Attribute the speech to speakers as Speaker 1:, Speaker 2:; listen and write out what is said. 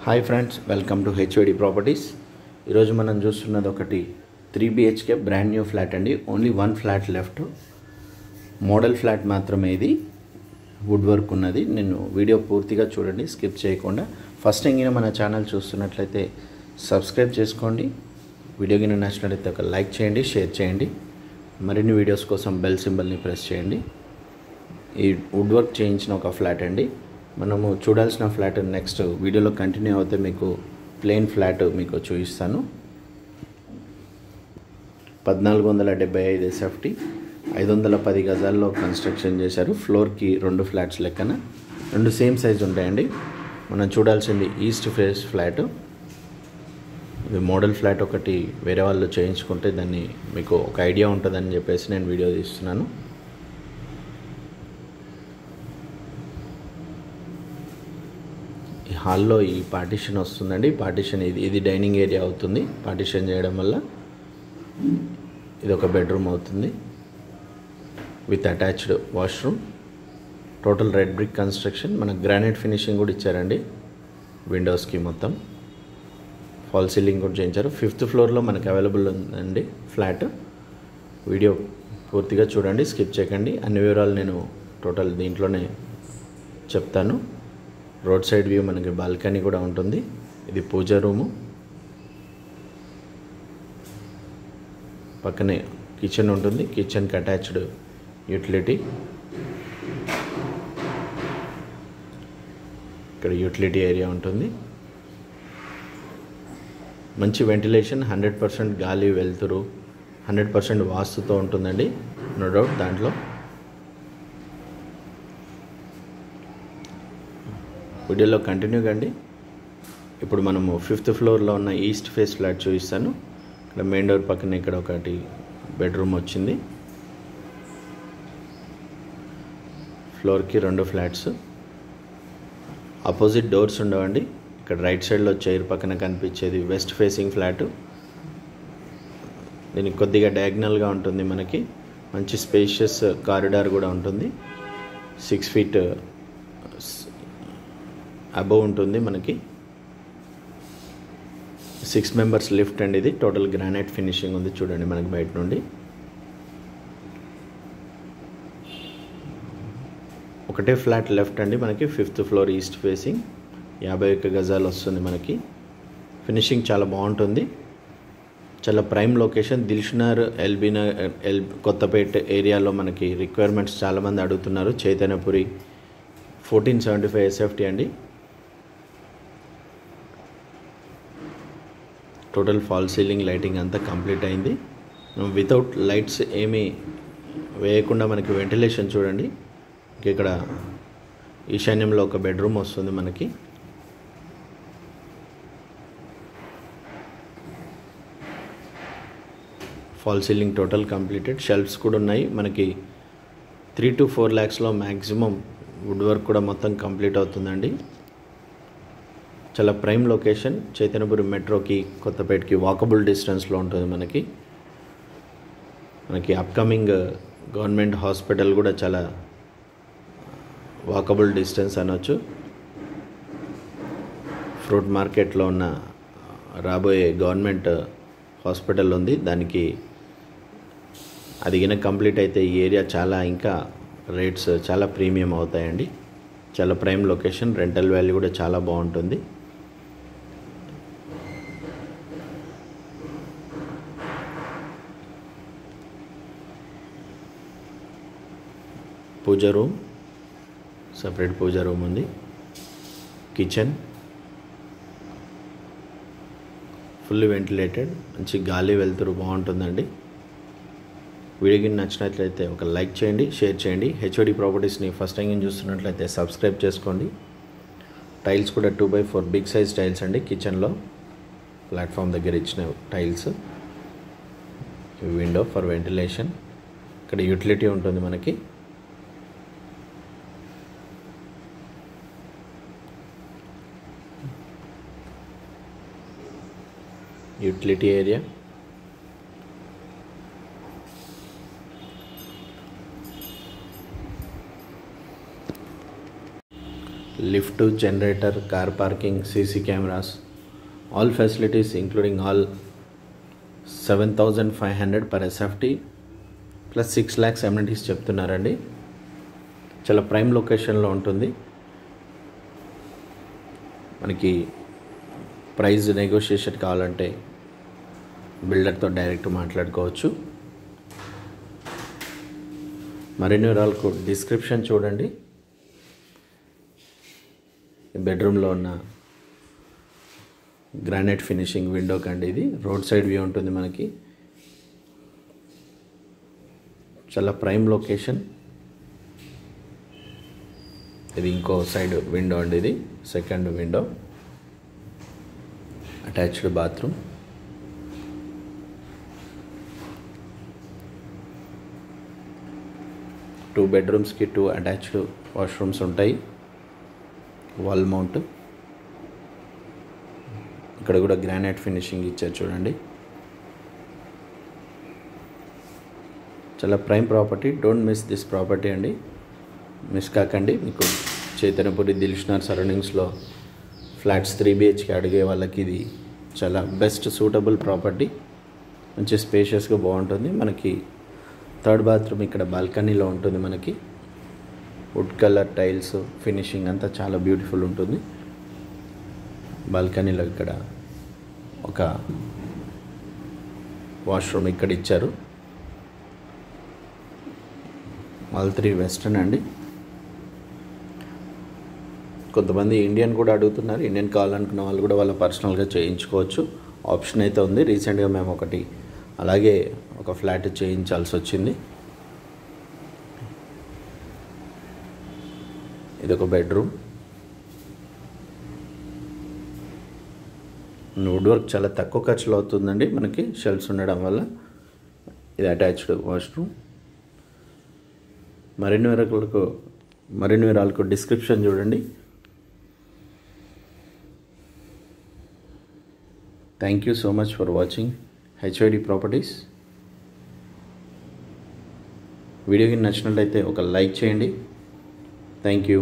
Speaker 1: Hi friends, welcome to HOD properties. ఈరోజు మనం చూస్తున్నది ఒకటి 3 BHK బ్రాండ్ న్యూ ఫ్లాట్ అండి. Only 1 flat left. Model flat మాత్రమే ఇది. వుడ్ వర్క్ ఉన్నది. నేను వీడియో పూర్తిగా చూడండి, స్కిప్ చేయకుండా. ఫస్ట్ టైం మన ఛానల్ చూస్తున్నట్లయితే సబ్స్క్రైబ్ చేసుకోండి. వీడియో కింద నచ్చినట్లయితే ఒక లైక్ చేయండి, షేర్ చేయండి. మరిన్ని వీడియోస్ కోసం బెల్ సింబల్ని ప్రెస్ చేయండి. ఈ వుడ్ వర్క్ చేయించిన ఒక ఫ్లాట్ అండి. మనము చూడాల్సిన ఫ్లాట్ నెక్స్ట్ వీడియోలో కంటిన్యూ అవుతే మీకు ప్లెయిన్ ఫ్లాట్ మీకు చూపిస్తాను. 1475 SFT, 510 గజాల్లో కన్స్ట్రక్షన్ చేశారు. ఫ్లోర్కి 2 ఫ్లాట్స్ లెక్కన 2 సేమ్ సైజ్ ఉంటాయండి. మనం చూడాల్సింది ఈస్ట్ ఫేస్ ఫ్లాట్. ఇది మోడల్ ఫ్లాట్ ఒకటి వేరే వాళ్ళు చేయించుకుంటే దాన్ని మీకు ఒక ఐడియా ఉంటుందని చెప్పేసి నేను వీడియో తీస్తున్నాను. హాల్లో ఈ పార్టీషన్ వస్తుందండి. పార్టీషన్ ఇది డైనింగ్ ఏరియా అవుతుంది. పార్టీషన్ చేయడం వల్ల ఇది ఒక బెడ్రూమ్ అవుతుంది with attached washroom. Total red brick construction. మనకు గ్రానైట్ ఫినిషింగ్ కూడా ఇచ్చారండి. విండోస్కి మొత్తం ఫాల్ సీలింగ్ కూడా చేయించారు. 5th ఫ్లోర్లో మనకు అవైలబుల్ ఉందండి ఫ్లాట్. వీడియో పూర్తిగా చూడండి, స్కిప్ చేయకండి. అన్ని వివరాలు నేను టోటల్ దీంట్లోనే చెప్తాను. రోడ్ సైడ్ వ్యూ, మనకి బాల్కనీ కూడా ఉంటుంది. ఇది పూజ రూము. పక్కనే కిచెన్ ఉంటుంది. కిచెన్కి అటాచ్డ్ యూటిలిటీ. ఇక్కడ యూటిలిటీ ఏరియా ఉంటుంది. మంచి వెంటిలేషన్, 100% గాలి వెలుతురు, 100% వాస్తుతో ఉంటుందండి. నో డౌట్ దాంట్లో. వీడియోలో కంటిన్యూ కండి. ఇప్పుడు మనము 5th ఫ్లోర్లో ఉన్న ఈస్ట్ ఫేస్ ఫ్లాట్ చూపిస్తాను. ఇక్కడ మెయిన్ డోర్ పక్కన ఇక్కడ ఒకటి బెడ్రూమ్ వచ్చింది. ఫ్లోర్కి 2 ఫ్లాట్స్. ఆపోజిట్ డోర్స్ ఉండవండి. ఇక్కడ రైట్ సైడ్లో చైర్ పక్కన కనిపించేది వెస్ట్ ఫేసింగ్ ఫ్లాట్. దీనికి కొద్దిగా డయాగ్నల్గా ఉంటుంది. మనకి మంచి స్పేషియస్ కారిడార్ కూడా ఉంటుంది. 6 feet అబవ్ ఉంటుంది. మనకి 6 members లిఫ్ట్ అండి. ఇది టోటల్ గ్రానైట్ ఫినిషింగ్ ఉంది. చూడండి మనకి బయట నుండి. ఒకటే ఫ్లాట్ లెఫ్ట్ అండి మనకి. 5th ఫ్లోర్ ఈస్ట్ ఫేసింగ్, 51 గజాలు వస్తుంది మనకి. ఫినిషింగ్ చాలా బాగుంటుంది. చాలా ప్రైమ్ లొకేషన్. దిల్షునగర్, కొత్తపేట ఏరియాలో మనకి రిక్వైర్మెంట్స్ చాలామంది అడుగుతున్నారు. చైతన్యపురి 1475 SFT అండి. టోటల్ ఫాల్ సీలింగ్, లైటింగ్ అంతా కంప్లీట్ అయింది. వితౌట్ లైట్స్ ఏమీ వేయకుండా మనకి వెంటిలేషన్ చూడండి. ఇక్కడ ఈశాన్యంలో ఒక బెడ్రూమ్ వస్తుంది మనకి. Fall ceiling total completed. Shelves కూడా ఉన్నాయి మనకి. 3 to 4 lakhsలో మ్యాక్సిమం వుడ్ వర్క్ కూడా మొత్తం కంప్లీట్ అవుతుందండి. చాలా ప్రైమ్ లొకేషన్. చైతన్యపురి మెట్రోకి, కొత్తపేటకి వాకబుల్ డిస్టెన్స్లో ఉంటుంది మనకి అప్కమింగ్ గవర్నమెంట్ హాస్పిటల్ కూడా చాలా వాకబుల్ డిస్టెన్స్ అనొచ్చు. ఫ్రూట్ మార్కెట్లో ఉన్న రాబోయే గవర్నమెంట్ హాస్పిటల్ ఉంది. దానికి అది గిన కంప్లీట్ అయితే ఈ ఏరియా చాలా ఇంకా రేట్స్ చాలా ప్రీమియం అవుతాయండి. చాలా ప్రైమ్ లొకేషన్. రెంటల్ వాల్యూ కూడా చాలా బాగుంటుంది. పూజ రూమ్, సపరేట్ పూజ రూమ్ ఉంది. Kitchen fully ventilated. మంచి గాలి వెలుతురు బాగుంటుందండి. వీడియోకి నచ్చినట్లయితే ఒక లైక్ చేయండి, షేర్ చేయండి. హెచ్ఓడి ప్రాపర్టీస్ని ఫస్ట్ టైం చూస్తున్నట్లయితే సబ్స్క్రైబ్ చేసుకోండి. టైల్స్ కూడా 2x4 బిగ్ సైజ్ టైల్స్ అండి. కిచెన్లో ప్లాట్ఫామ్ దగ్గర ఇచ్చిన టైల్స్. Window for ventilation. ఇక్కడ యూటిలిటీ ఉంటుంది మనకి. Utility area. lift, generator, car parking, CC cameras, all facilities including all 7,500 per SFT plus 6 lakhs amenities చెప్తున్నారండి. చాలా ప్రైమ్ లొకేషన్లో ఉంటుంది. మనకి ప్రైస్ నెగోషియేషన్ కావాలంటే బిల్డర్తో డైరెక్ట్ మాట్లాడుకోవచ్చు. మరిన్ని వివరాలకు డిస్క్రిప్షన్ చూడండి. బెడ్రూమ్లో ఉన్న గ్రానైట్ ఫినిషింగ్ విండో కండి, ఇది రోడ్ సైడ్ వ్యూ ఉంటుంది మనకి. చాలా ప్రైమ్ లొకేషన్. ఇది ఇంకో సైడ్ విండో అండి, ఇది second window. Attached bathroom. Two బెడ్రూమ్స్కి 2 అటాచ్డ్ వాష్రూమ్స్ ఉంటాయి. Wall mount. ఇక్కడ కూడా గ్రానైట్ ఫినిషింగ్ ఇచ్చారు చూడండి. చాలా prime property. Don't miss this property అండి, మిస్ కాకండి. మీకు చైతన్యపురి, దిల్షుఖ్నగర్ సరౌండింగ్స్లో ఫ్లాట్స్ 3 BHK అడిగే వాళ్ళకి ఇది చాలా బెస్ట్ సూటబుల్ ప్రాపర్టీ. మంచి స్పేషియస్గా బాగుంటుంది. మనకి థర్డ్ బాత్రూమ్ ఇక్కడ బాల్కనీలో ఉంటుంది. మనకి వుడ్ కలర్ టైల్స్ ఫినిషింగ్ అంతా చాలా బ్యూటిఫుల్ ఉంటుంది. బాల్కనీలో ఇక్కడ ఒక వాష్రూమ్ ఇక్కడ ఇచ్చారు. ఆల్ 3 వెస్టర్న్ అండి. కొంతమంది ఇండియన్ కూడా అడుగుతున్నారు. ఇండియన్ కావాలనుకున్న వాళ్ళు కూడా వాళ్ళ పర్సనల్గా చేయించుకోవచ్చు, ఆప్షన్ అయితే ఉంది. రీసెంట్గా మేము ఒకటి అలాగే ఒక ఫ్లాట్ చేయించాల్సి వచ్చింది. ఇది ఒక బెడ్రూమ్. వుడ్ వర్క్ చాలా తక్కువ ఖర్చులో అవుతుందండి మనకి, షెల్ఫ్స్ ఉండడం వల్ల. ఇది అటాచ్డ్ వాష్రూమ్. మరిన్ని వివరాలకు డిస్క్రిప్షన్ చూడండి. Thank you so much for watching HYD properties. వీడియోకి నచ్చినట్లయితే ఒక లైక్ చేయండి. Thank you.